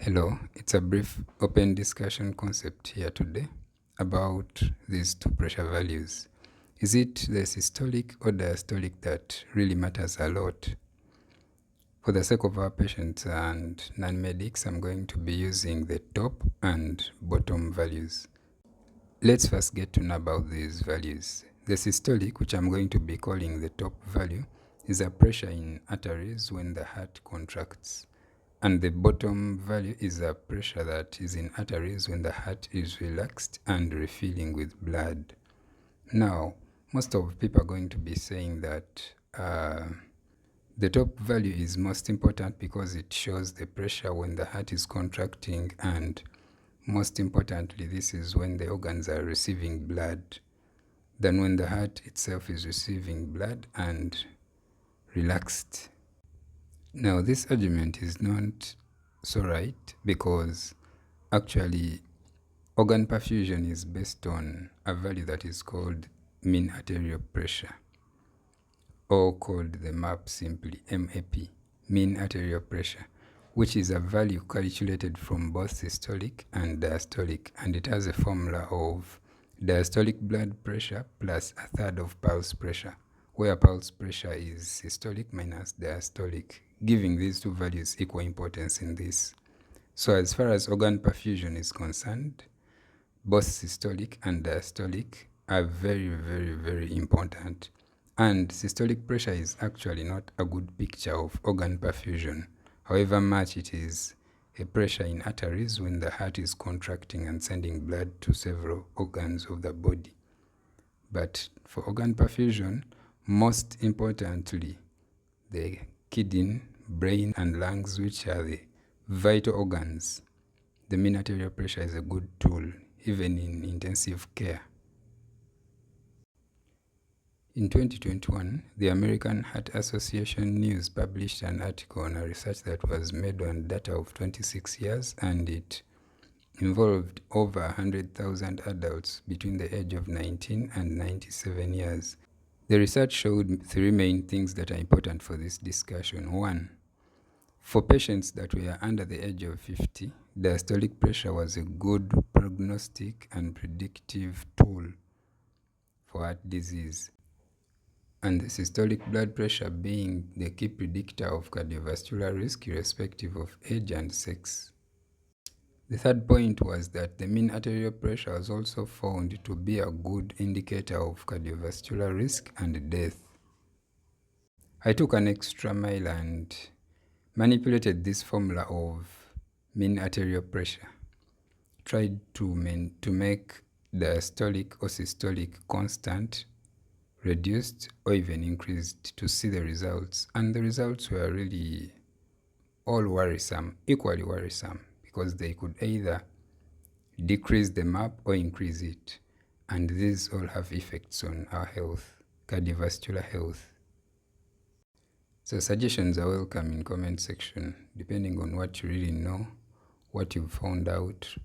Hello, it's a brief open discussion concept here today about these two pressure values. Is it the systolic or diastolic that really matters a lot? For the sake of our patients and non-medics, I'm going to be using the top and bottom values. Let's first get to know about these values. The systolic, which I'm going to be calling the top value, is a pressure in arteries when the heart contracts. And the bottom value is a pressure that is in arteries when the heart is relaxed and refilling with blood. Now, most of people are going to be saying that the top value is most important because it shows the pressure when the heart is contracting, and most importantly, this is when the organs are receiving blood than when the heart itself is receiving blood and relaxed. Now, this argument is not so right because actually organ perfusion is based on a value that is called mean arterial pressure, or called the MAP simply, MAP, mean arterial pressure, which is a value calculated from both systolic and diastolic, and it has a formula of diastolic blood pressure plus a third of pulse pressure, where pulse pressure is systolic minus diastolic, giving these two values equal importance in this. So as far as organ perfusion is concerned, both systolic and diastolic are very, very, very important. And systolic pressure is actually not a good picture of organ perfusion, however much it is a pressure in arteries when the heart is contracting and sending blood to several organs of the body. But for organ perfusion, most importantly, the kidney, brain, and lungs, which are the vital organs, the mean arterial pressure is a good tool, even in intensive care. In 2021, the American Heart Association News published an article on a research that was made on data of 26 years, and it involved over 100,000 adults between the age of 19 and 97 years. The research showed three main things that are important for this discussion. One, for patients that were under the age of 50, diastolic pressure was a good prognostic and predictive tool for heart disease, and the systolic blood pressure being the key predictor of cardiovascular risk irrespective of age and sex. The third point was that the mean arterial pressure was also found to be a good indicator of cardiovascular risk and death. I took an extra mile and manipulated this formula of mean arterial pressure, tried to make diastolic or systolic constant, reduced, or even increased to see the results. And the results were really all worrisome, equally worrisome, because they could either decrease the MAP or increase it. And these all have effects on our health, cardiovascular health. So suggestions are welcome in comment section, depending on what you really know, what you've found out,